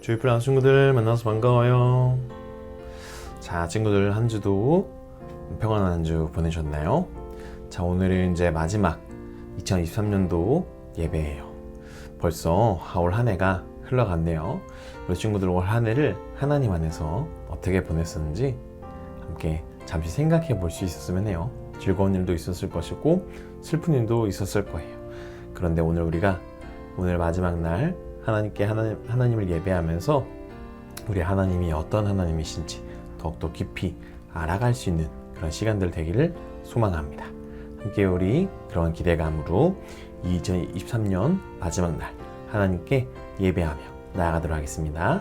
주위플랑 친구들 만나서 반가워요. 자, 친구들 한 주도 평안한 한 주 보내셨나요? 자, 오늘은 이제 마지막 2023년도 예배예요. 벌써 올 한 해가 흘러갔네요. 우리 친구들 올 한 해를 하나님 안에서 어떻게 보냈었는지 함께 잠시 생각해 볼 수 있었으면 해요. 즐거운 일도 있었을 것이고 슬픈 일도 있었을 거예요. 그런데 오늘 마지막 날 하나님을 예배하면서 우리 하나님이 어떤 하나님이신지 더욱더 깊이 알아갈 수 있는 그런 시간들 되기를 소망합니다. 함께 우리 그런 기대감으로 2023년 마지막 날 하나님께 예배하며 나아가도록 하겠습니다.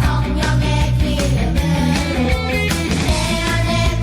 성령의 기름으로 내 안에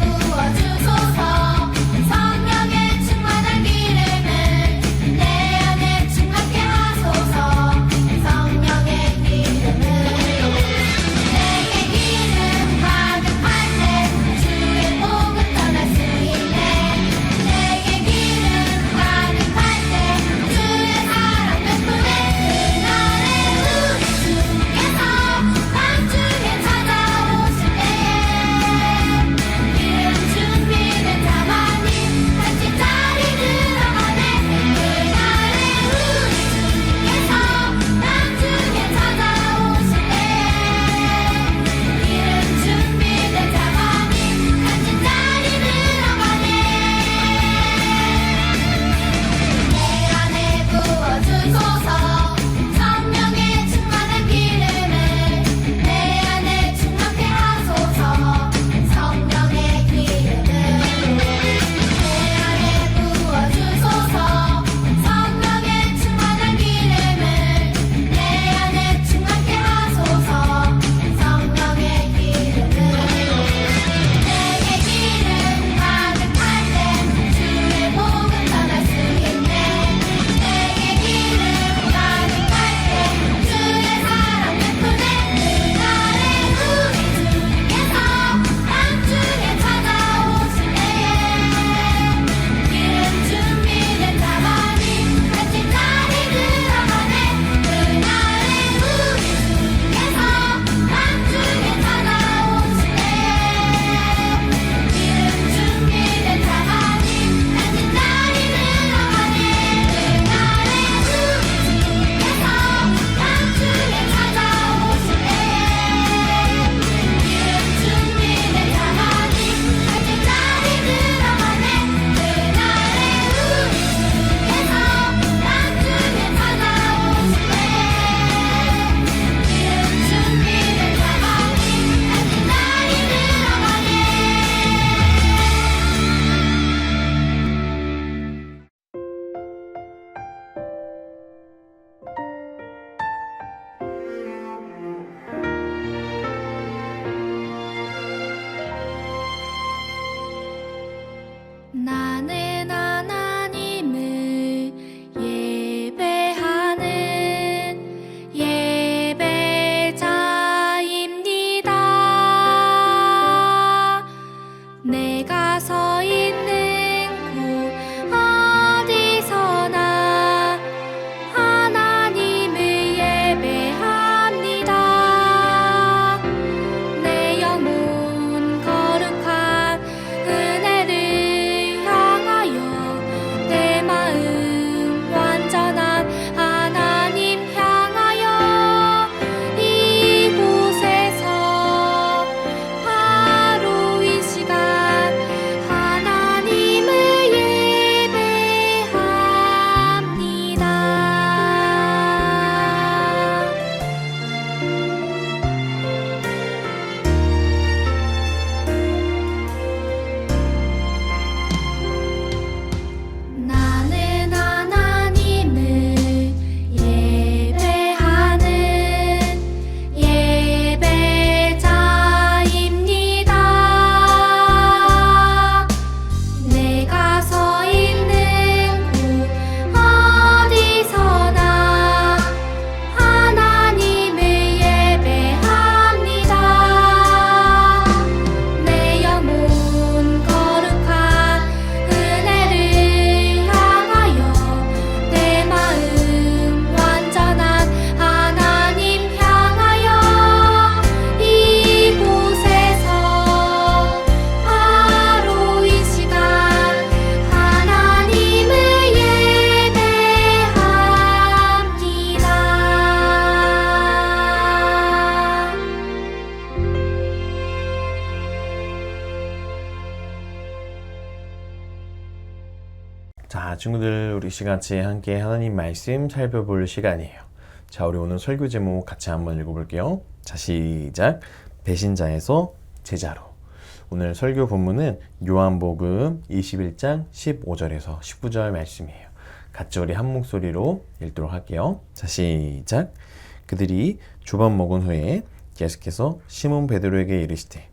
자, 친구들, 우리 같이 함께 하나님 말씀 살펴볼 시간이에요. 자, 우리 오늘 설교 제목 같이 한번 읽어볼게요. 자, 시작. 배신자에서 제자로. 오늘 설교 본문은 요한복음 21장 15절에서 19절 말씀이에요. 같이 우리 한 목소리로 읽도록 할게요. 자, 시작. 그들이 두 번 먹은 후에 예수께서 시몬 베드로에게 이르시되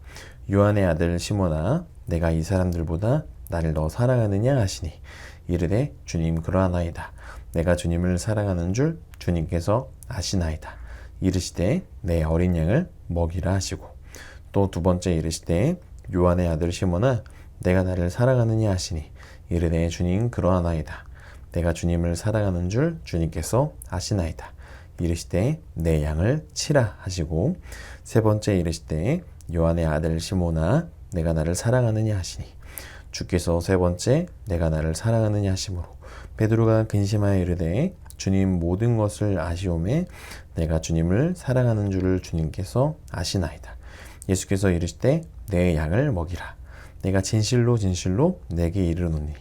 요한의 아들 시몬아, 내가 이 사람들보다 나를 더 사랑하느냐 하시니 이르되 주님 그러하나이다. 내가 주님을 사랑하는 줄 주님께서 아시나이다. 이르시되 내 어린 양을 먹이라 하시고 또 두 번째 이르시되 요한의 아들 시몬아, 내가 나를 사랑하느냐 하시니 이르되 주님 그러하나이다. 내가 주님을 사랑하는 줄 주님께서 아시나이다. 이르시되 내 양을 치라 하시고 세 번째 이르시되 요한의 아들 시몬아, 내가 나를 사랑하느냐 하시니 주께서 세 번째 내가 나를 사랑하느냐 하시므로 베드로가 근심하여 이르되 주님 모든 것을 아시오매 내가 주님을 사랑하는 줄을 주님께서 아시나이다. 예수께서 이르시되 내 양을 먹이라. 내가 진실로 진실로 내게 이르노니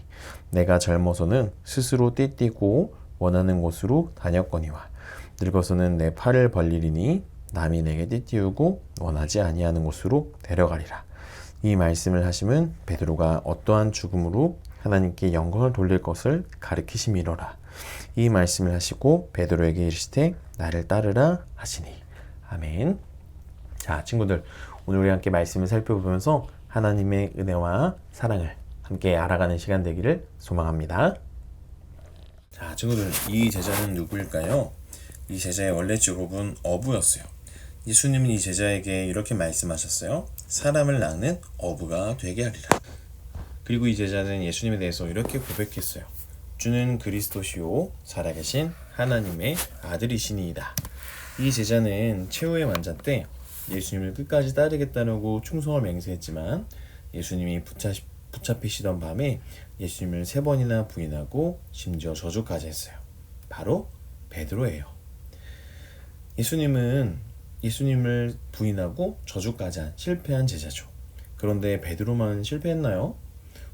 내가 젊어서는 스스로 띠띠고 원하는 곳으로 다녔거니와 늙어서는 내 팔을 벌리리니 남이 내게 띠띠우고 원하지 아니하는 곳으로 데려가리라. 이 말씀을 하심은 베드로가 어떠한 죽음으로 하나님께 영광을 돌릴 것을 가르치심이로라. 이 말씀을 하시고 베드로에게 이르시되 나를 따르라 하시니. 아멘. 자, 친구들, 오늘 우리 함께 말씀을 살펴보면서 하나님의 은혜와 사랑을 함께 알아가는 시간 되기를 소망합니다. 자, 친구들, 이 제자는 누구일까요? 이 제자의 원래 직업은 어부였어요. 예수님은 이 제자에게 이렇게 말씀하셨어요. 사람을 낚는 어부가 되게 하리라. 그리고 이 제자는 예수님에 대해서 이렇게 고백했어요. 주는 그리스도시요 살아계신 하나님의 아들이시니이다. 이 제자는 최후의 만찬 때 예수님을 끝까지 따르겠다고 충성을 맹세했지만 예수님이 붙잡히시던 밤에 예수님을 3번이나 부인하고 심지어 저주까지 했어요. 바로 베드로예요. 예수님을 부인하고 저주까지 한 실패한 제자죠. 그런데 베드로만 실패했나요?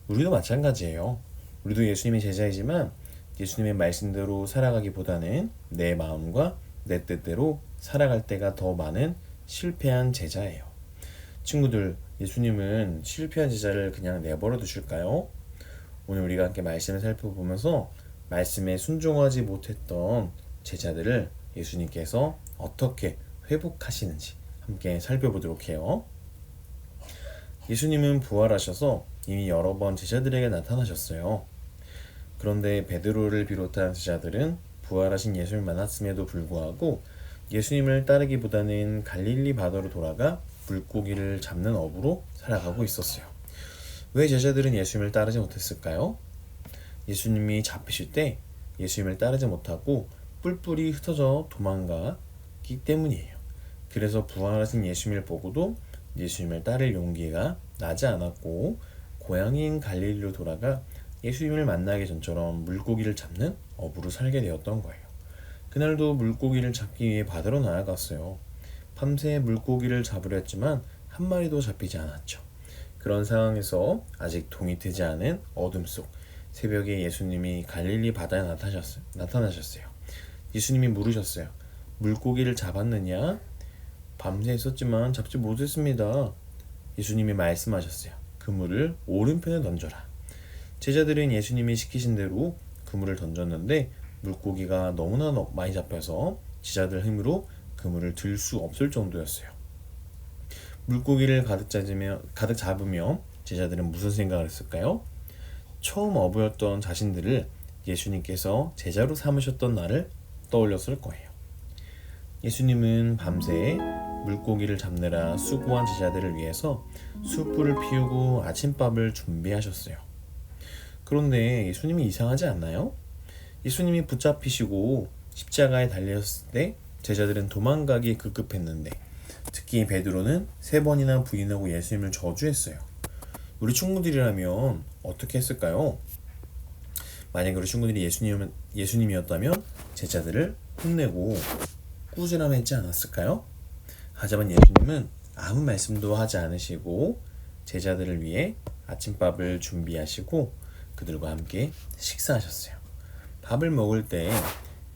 우리도 마찬가지예요. 우리도 예수님의 제자이지만 예수님의 말씀대로 살아가기보다는 내 마음과 내 뜻대로 살아갈 때가 더 많은 실패한 제자예요. 친구들, 예수님은 실패한 제자를 그냥 내버려 두실까요? 오늘 우리가 함께 말씀을 살펴보면서 말씀에 순종하지 못했던 제자들을 예수님께서 어떻게 회복하시는지 함께 살펴보도록 해요. 예수님은 부활하셔서 이미 여러 번 제자들에게 나타나셨어요. 그런데 베드로를 비롯한 제자들은 부활하신 예수를 만났음에도 불구하고 예수님을 따르기보다는 갈릴리 바다로 돌아가 물고기를 잡는 어부로 살아가고 있었어요. 왜 제자들은 예수님을 따르지 못했을까요? 예수님이 잡히실 때 예수님을 따르지 못하고 뿔뿔이 흩어져 도망가기 때문이에요. 그래서 부활하신 예수님을 보고도 예수님을 따를 용기가 나지 않았고 고향인 갈릴리로 돌아가 예수님을 만나기 전처럼 물고기를 잡는 어부로 살게 되었던 거예요. 그날도 물고기를 잡기 위해 바다로 나아갔어요. 밤새 물고기를 잡으려 했지만 한 마리도 잡히지 않았죠. 그런 상황에서 아직 동이 트지 않은 어둠 속 새벽에 예수님이 갈릴리 바다에 나타나셨어요. 예수님이 물으셨어요. 물고기를 잡았느냐? 밤새 있었지만 잡지 못했습니다. 예수님이 말씀하셨어요. 그물을 오른편에 던져라. 제자들은 예수님이 시키신 대로 그물을 던졌는데 물고기가 너무나 많이 잡혀서 제자들 힘으로 그물을 들 수 없을 정도였어요. 물고기를 가득 잡으며 제자들은 무슨 생각을 했을까요? 처음 어부였던 자신들을 예수님께서 제자로 삼으셨던 날을 떠올렸을 거예요. 예수님은 밤새 물고기를 잡느라 수고한 제자들을 위해서 숯불을 피우고 아침밥을 준비하셨어요. 그런데 예수님이 이상하지 않나요? 예수님이 붙잡히시고 십자가에 달렸을 때 제자들은 도망가기 급급했는데 특히 베드로는 3번이나 부인하고 예수님을 저주했어요. 우리 친구들이라면 어떻게 했을까요? 만약에 우리 친구들이 예수님이었다면 제자들을 혼내고 꾸지람했지 않았을까요? 하지만 예수님은 아무 말씀도 하지 않으시고 제자들을 위해 아침밥을 준비하시고 그들과 함께 식사하셨어요. 밥을 먹을 때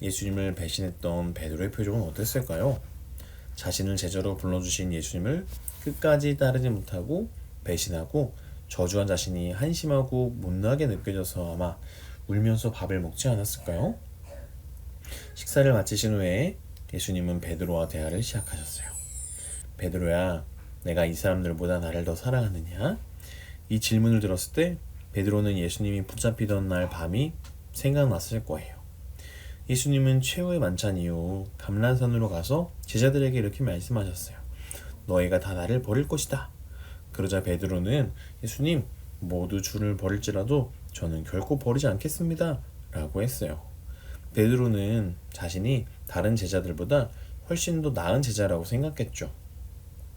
예수님을 배신했던 베드로의 표정은 어땠을까요? 자신을 제자로 불러주신 예수님을 끝까지 따르지 못하고 배신하고 저주한 자신이 한심하고 못나게 느껴져서 아마 울면서 밥을 먹지 않았을까요? 식사를 마치신 후에 예수님은 베드로와 대화를 시작하셨어요. 베드로야, 내가 이 사람들보다 나를 더 사랑하느냐? 이 질문을 들었을 때 베드로는 예수님이 붙잡히던 날 밤이 생각났을 거예요. 예수님은 최후의 만찬 이후 감람산으로 가서 제자들에게 이렇게 말씀하셨어요. 너희가 다 나를 버릴 것이다. 그러자 베드로는 예수님, 모두 주를 버릴지라도 저는 결코 버리지 않겠습니다. 라고 했어요. 베드로는 자신이 다른 제자들보다 훨씬 더 나은 제자라고 생각했죠.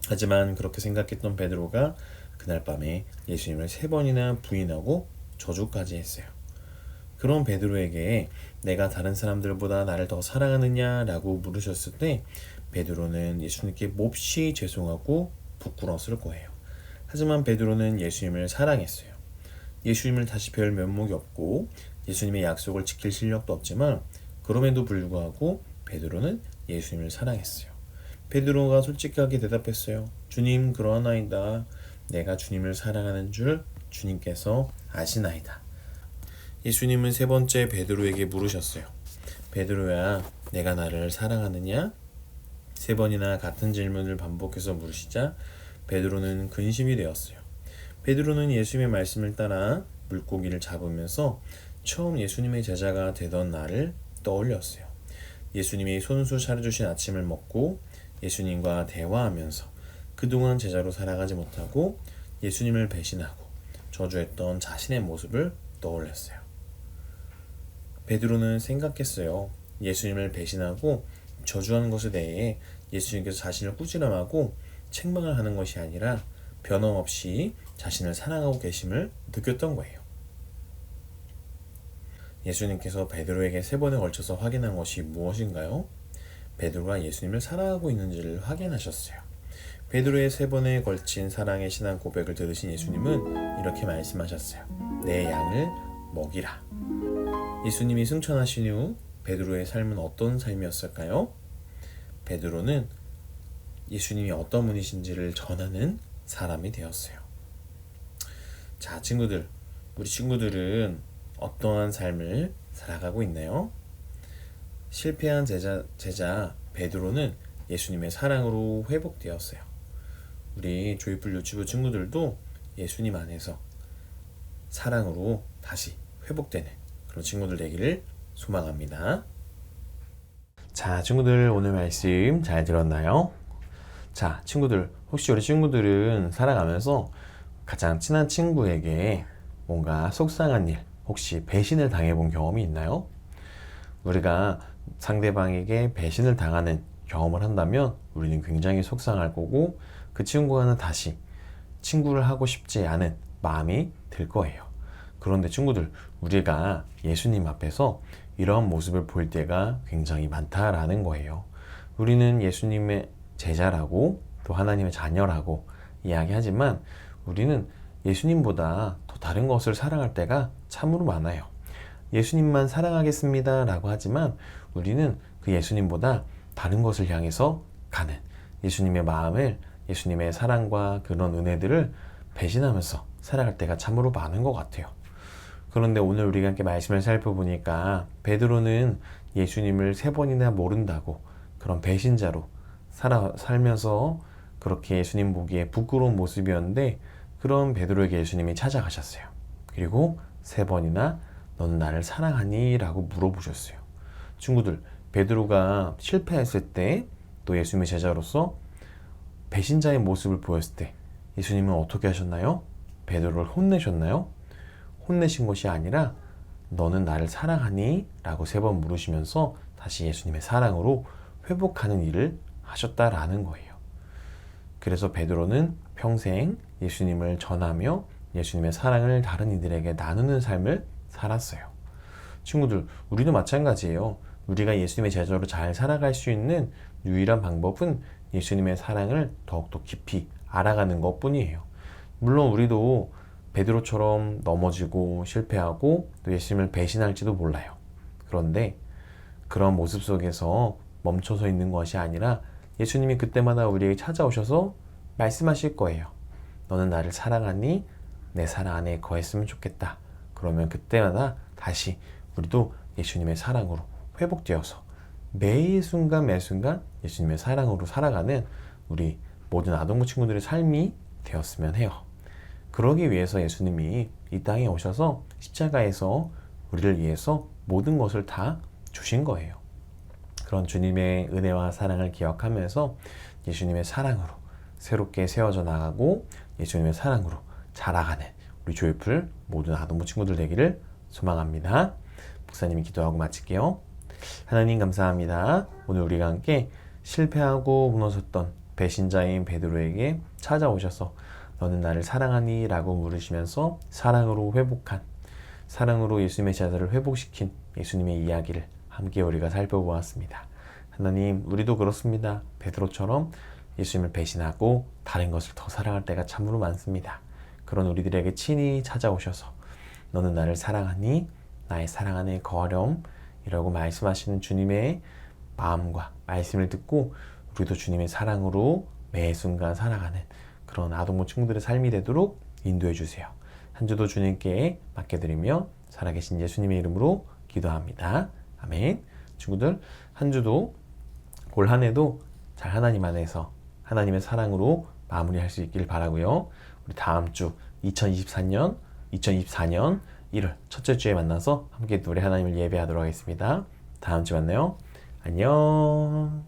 하지만 그렇게 생각했던 베드로가 그날 밤에 예수님을 3번이나 부인하고 저주까지 했어요. 그런 베드로에게 내가 다른 사람들보다 나를 더 사랑하느냐 라고 물으셨을 때 베드로는 예수님께 몹시 죄송하고 부끄러웠을 거예요. 하지만 베드로는 예수님을 사랑했어요. 예수님을 다시 뵐 면목이 없고 예수님의 약속을 지킬 실력도 없지만 그럼에도 불구하고 베드로는 예수님을 사랑했어요. 베드로가 솔직하게 대답했어요. 주님, 그러하나이다. 내가 주님을 사랑하는 줄 주님께서 아시나이다. 예수님은 3번째 베드로에게 물으셨어요. 베드로야, 내가 나를 사랑하느냐? 3번이나 같은 질문을 반복해서 물으시자 베드로는 근심이 되었어요. 베드로는 예수님의 말씀을 따라 물고기를 잡으면서 처음 예수님의 제자가 되던 날을 떠올렸어요. 예수님이 손수 차려주신 아침을 먹고 예수님과 대화하면서 그동안 제자로 살아가지 못하고 예수님을 배신하고 저주했던 자신의 모습을 떠올렸어요. 베드로는 생각했어요. 예수님을 배신하고 저주하는 것에 대해 예수님께서 자신을 꾸지람하고 책망을 하는 것이 아니라 변함없이 자신을 사랑하고 계심을 느꼈던 거예요. 예수님께서 베드로에게 3번에 걸쳐서 확인한 것이 무엇인가요? 베드로가 예수님을 사랑하고 있는지를 확인하셨어요. 베드로의 3번에 걸친 사랑의 신앙 고백을 들으신 예수님은 이렇게 말씀하셨어요. 내 양을 먹이라. 예수님이 승천하신 후 베드로의 삶은 어떤 삶이었을까요? 베드로는 예수님이 어떤 분이신지를 전하는 사람이 되었어요. 자, 친구들, 우리 친구들은 어떠한 삶을 살아가고 있나요? 실패한 제자 베드로는 예수님의 사랑으로 회복되었어요. 우리 조이풀 유치부 친구들도 예수님 안에서 사랑으로 다시 회복되는 그런 친구들 되기를 소망합니다. 자, 친구들 오늘 말씀 잘 들었나요? 자, 친구들, 혹시 우리 친구들은 살아가면서 가장 친한 친구에게 뭔가 속상한 일, 혹시 배신을 당해본 경험이 있나요? 우리가 상대방에게 배신을 당하는 경험을 한다면 우리는 굉장히 속상할 거고 그 친구와는 다시 친구를 하고 싶지 않은 마음이 들 거예요. 그런데 친구들, 우리가 예수님 앞에서 이러한 모습을 볼 때가 굉장히 많다라는 거예요. 우리는 예수님의 제자라고 또 하나님의 자녀라고 이야기하지만 우리는 예수님보다 더 다른 것을 사랑할 때가 참으로 많아요. 예수님만 사랑하겠습니다 라고 하지만 우리는 그 예수님보다 다른 것을 향해서 가는 예수님의 마음을, 예수님의 사랑과 그런 은혜들을 배신하면서 살아갈 때가 참으로 많은 것 같아요. 그런데 오늘 우리가 함께 말씀을 살펴보니까 베드로는 예수님을 3번이나 모른다고 그런 배신자로 살면서 그렇게 예수님 보기에 부끄러운 모습이었는데 그런 베드로에게 예수님이 찾아가셨어요. 그리고 3번이나 너는 나를 사랑하니? 라고 물어보셨어요. 친구들, 베드로가 실패했을 때 또 예수님의 제자로서 배신자의 모습을 보였을 때 예수님은 어떻게 하셨나요? 베드로를 혼내셨나요? 혼내신 것이 아니라 너는 나를 사랑하니? 라고 3번 물으시면서 다시 예수님의 사랑으로 회복하는 일을 하셨다라는 거예요. 그래서 베드로는 평생 예수님을 전하며 예수님의 사랑을 다른 이들에게 나누는 삶을 살았어요. 친구들, 우리도 마찬가지예요. 우리가 예수님의 제자로 잘 살아갈 수 있는 유일한 방법은 예수님의 사랑을 더욱더 깊이 알아가는 것 뿐이에요. 물론 우리도 베드로처럼 넘어지고 실패하고 또 예수님을 배신할지도 몰라요. 그런데 그런 모습 속에서 멈춰서 있는 것이 아니라 예수님이 그때마다 우리에게 찾아오셔서 말씀하실 거예요. 너는 나를 사랑하니? 내 사랑 안에 거했으면 좋겠다. 그러면 그때마다 다시 우리도 예수님의 사랑으로 회복되어서 매 순간 매 순간 예수님의 사랑으로 살아가는 우리 모든 아동부 친구들의 삶이 되었으면 해요. 그러기 위해서 예수님이 이 땅에 오셔서 십자가에서 우리를 위해서 모든 것을 다 주신 거예요. 그런 주님의 은혜와 사랑을 기억하면서 예수님의 사랑으로 새롭게 세워져 나가고 예수님의 사랑으로 자라가는 우리 조이풀 모든 아동부 친구들 되기를 소망합니다. 목사님이 기도하고 마칠게요. 하나님 감사합니다. 오늘 우리가 함께 실패하고 무너졌던 배신자인 베드로에게 찾아오셔서 너는 나를 사랑하니? 라고 물으시면서 사랑으로 회복한, 사랑으로 예수님의 제자를 회복시킨 예수님의 이야기를 함께 우리가 살펴보았습니다. 하나님, 우리도 그렇습니다. 베드로처럼 예수님을 배신하고 다른 것을 더 사랑할 때가 참으로 많습니다. 그런 우리들에게 친히 찾아오셔서 너는 나를 사랑하니? 나의 사랑 안에 거하렴 이라고 말씀하시는 주님의 마음과 말씀을 듣고 우리도 주님의 사랑으로 매 순간 살아가는 그런 아동부 친구들의 삶이 되도록 인도해 주세요. 한 주도 주님께 맡겨드리며 살아계신 예수님의 이름으로 기도합니다. 아멘. 친구들, 한 주도 올 한 해도 잘 하나님 안에서 하나님의 사랑으로 마무리할 수 있길 바라고요. 우리 다음 주 2024년 1월 첫째 주에 만나서 함께 우리 하나님을 예배하도록 하겠습니다. 다음 주 만나요. 안녕.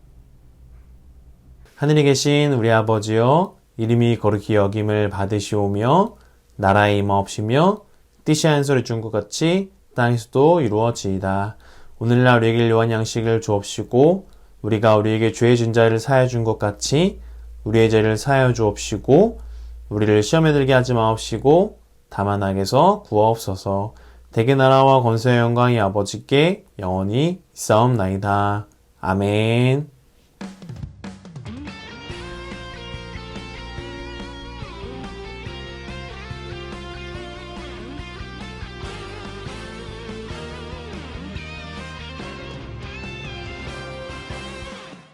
하늘에 계신 우리 아버지여, 이름이 거룩히 여김을 받으시오며 나라의 임하옵시며 뜻이 한 소리 준 것 같이 땅에서도 이루어지이다. 오늘날 우리에게 일용할 양식을 주옵시고 우리가 우리에게 죄의 진 자를 사하여 준 것 같이 우리의 죄를 사하여 주옵시고 우리를 시험에 들게 하지 마옵시고 다만 악에서 구하옵소서. 대개 나라와 권세와 영광이 아버지께 영원히 있사옵나이다. 아멘.